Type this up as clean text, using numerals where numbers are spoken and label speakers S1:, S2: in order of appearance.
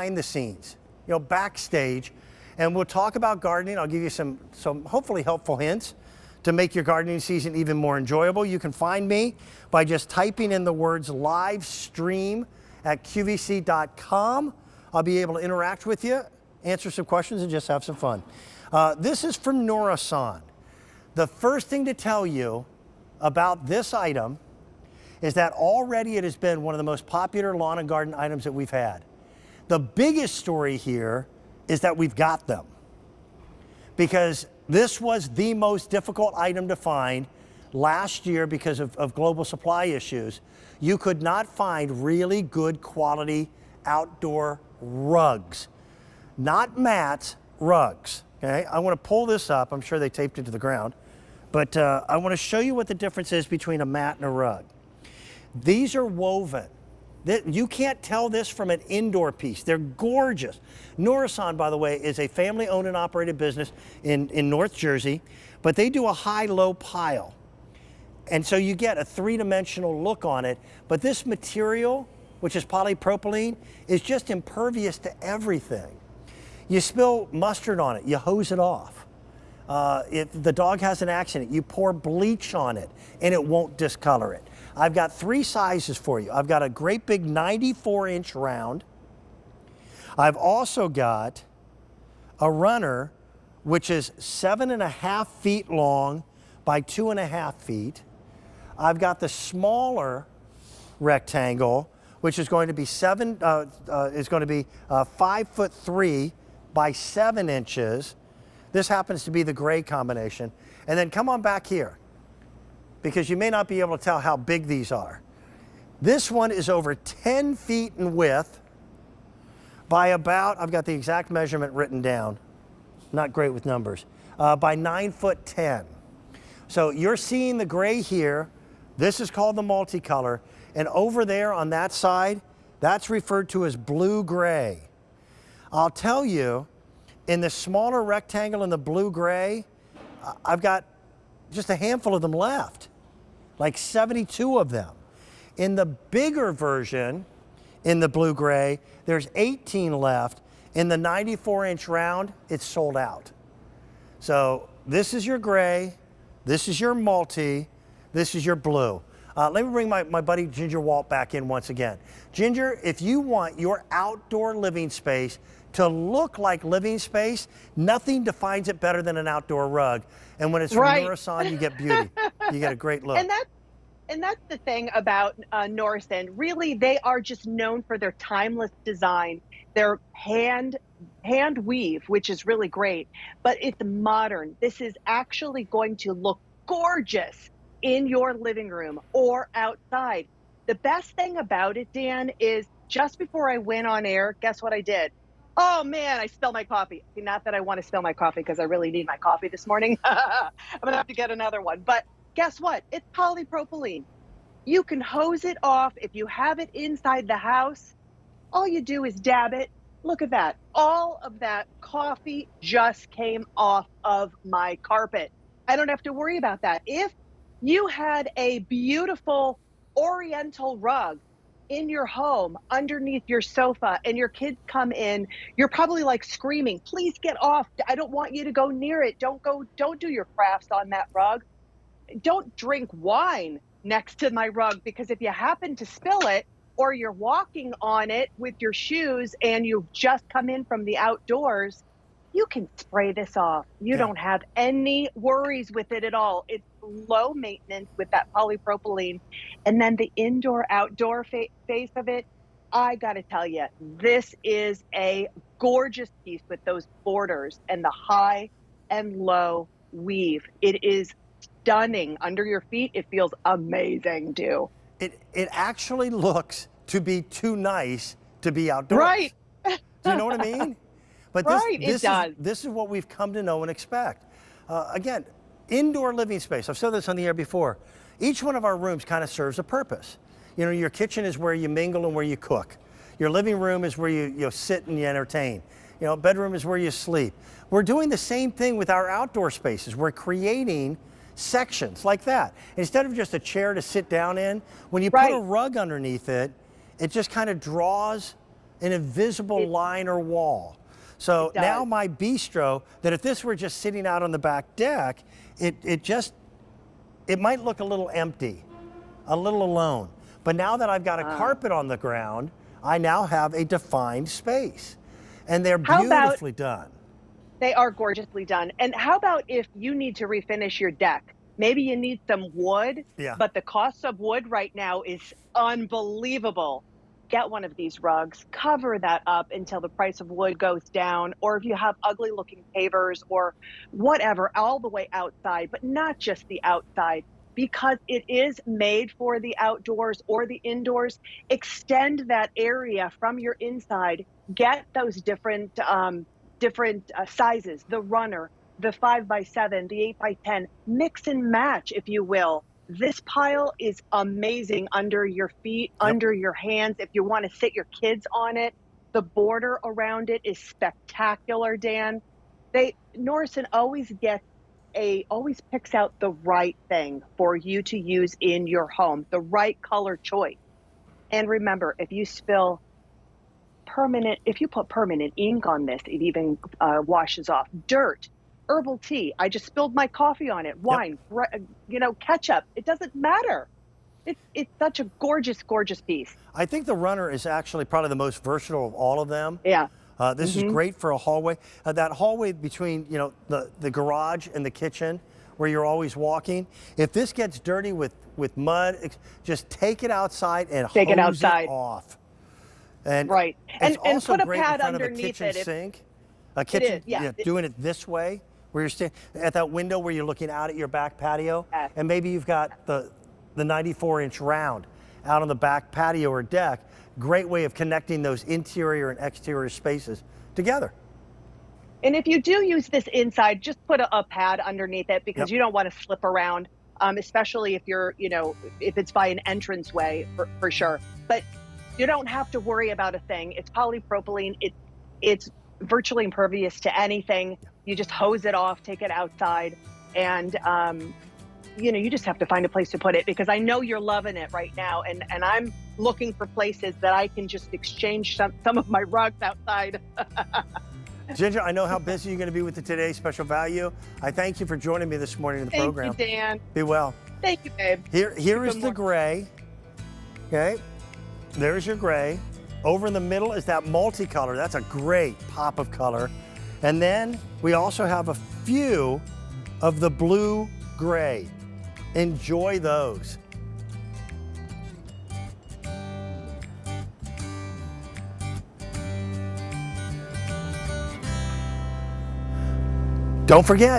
S1: behind the scenes, backstage, and we'll talk about gardening. I'll give you some hopefully helpful hints to make your gardening season even more enjoyable. You can find me by just typing in the words live stream at QVC.com. I'll be able to interact with you, answer some questions, and just have some fun. This is from Nourison. The first thing to tell you about this item is that already it has been one of the most popular lawn and garden items that we've had. The biggest story here is that we've got them, because this was the most difficult item to find last year because of global supply issues. You could not find really good quality outdoor rugs, not mats, rugs. Okay, I want to pull this up. I'm sure they taped it to the ground, but I want to show you what the difference is between a mat and a rug. These are woven. You can't tell this from an indoor piece. They're gorgeous. Nourison, by the way, is a family-owned and operated business in North Jersey, but they do a high-low pile. And so you get a three-dimensional look on it, but this material, which is polypropylene, is just impervious to everything. You spill mustard on it, you hose it off. If the dog has an accident, you pour bleach on it, and it won't discolor it. I've got 3 sizes for you. I've got a great big 94-inch round. I've also got a runner, which is 7.5 feet long by 2.5 feet. I've got the smaller rectangle, which is going to be 5'3" by 7 inches. This happens to be the gray combination. And then come on back here, because you may not be able to tell how big these are. This one is over 10 feet in width by about, I've got the exact measurement written down, not great with numbers, by 9'10". So you're seeing the gray here. This is called the multicolor. And over there on that side, that's referred to as blue-gray. I'll tell you, in the smaller rectangle in the blue-gray, I've got just a handful of them left, like 72 of them. In the bigger version, in the blue-gray, there's 18 left. In the 94-inch round, it's sold out. So this is your gray, this is your multi, this is your blue. Let me bring my buddy Ginger Walt back in once again. Ginger, if you want your outdoor living space to look like living space, nothing defines it better than an outdoor rug. And when it's from Nourison, you get beauty. You get a great look.
S2: And that's the thing about Nourison. Really, they are just known for their timeless design. Their hand weave, which is really great, but it's modern. This is actually going to look gorgeous in your living room or outside. The best thing about it, Dan, is just before I went on air, guess what I did? Oh man, I spilled my coffee. Not that I want to spill my coffee, because I really need my coffee this morning. I'm gonna have to get another one. But guess what? It's polypropylene. You can hose it off if you have it inside the house. All you do is dab it. Look at that. All of that coffee just came off of my carpet. I don't have to worry about that. If you had a beautiful oriental rug in your home underneath your sofa and your kids come in, you're probably like screaming, please get off. I don't want you to go near it. Don't do your crafts on that rug. Don't drink wine next to my rug, because if you happen to spill it, or you're walking on it with your shoes and you've just come in from the outdoors, you can spray this off. You don't have any worries with it at all. It's low maintenance with that polypropylene. And then the indoor-outdoor face of it, I gotta tell you, this is a gorgeous piece with those borders and the high and low weave. It is stunning under your feet. It feels amazing too.
S1: It actually looks to be too nice to be outdoors.
S2: Right.
S1: Do you know what I mean? But this is what we've come to know and expect. Again, indoor living space. I've said this on the air before. Each one of our rooms kind of serves a purpose. You know, your kitchen is where you mingle and where you cook. Your living room is where you sit and you entertain. You know, bedroom is where you sleep. We're doing the same thing with our outdoor spaces. We're creating sections like that. Instead of just a chair to sit down in, when you put a rug underneath it, it just kind of draws an invisible line or wall. So now my bistro, that if this were just sitting out on the back deck, it might look a little empty, a little alone. But now that I've got a carpet on the ground, I now have a defined space. And they're beautifully done.
S2: They are gorgeously done. And how about if you need to refinish your deck? Maybe you need some wood, but the cost of wood right now is unbelievable. Get one of these rugs, cover that up until the price of wood goes down, or if you have ugly looking pavers or whatever, all the way outside, but not just the outside, because it is made for the outdoors or the indoors. Extend that area from your inside. Get those different sizes, the runner, the 5x7, the 8x10, mix and match, if you will. This pile is amazing under your feet, under your hands. If you want to sit your kids on it, the border around it is spectacular, Dan. Nourison always picks out the right thing for you to use in your home, the right color choice. And remember, if you put permanent ink on this, it even washes off. Dirt, herbal tea. I just spilled my coffee on it. Wine, ketchup. It doesn't matter. It's such a gorgeous, gorgeous piece.
S1: I think the runner is actually probably the most versatile of all of them.
S2: Yeah.
S1: This is great for a hallway. That hallway between the garage and the kitchen, where you're always walking. If this gets dirty with mud, just take it outside and hose it off. And
S2: and
S1: also
S2: put a
S1: great
S2: pad
S1: in front of a
S2: underneath
S1: kitchen sink. A kitchen, doing it this way, where you're standing at that window where you're looking out at your back patio, and maybe you've got the 94-inch round out on the back patio or deck. Great way of connecting those interior and exterior spaces together.
S2: And if you do use this inside, just put a pad underneath it, because you don't want to slip around, especially if you're, if it's by an entranceway for sure. But you don't have to worry about a thing. It's polypropylene. It's virtually impervious to anything. You just hose it off, take it outside, and you just have to find a place to put it, because I know you're loving it right now, and I'm looking for places that I can just exchange some of my rugs outside.
S1: Ginger, I know how busy you're going to be with the Today's Special Value. I thank you for joining me this morning in the program.
S2: Thank you, Dan.
S1: Be well.
S2: Thank you, babe.
S1: Here is the gray. Okay, there's your gray. Over in the middle is that multicolor. That's a great pop of color. And then we also have a few of the blue gray. Enjoy those. Don't forget,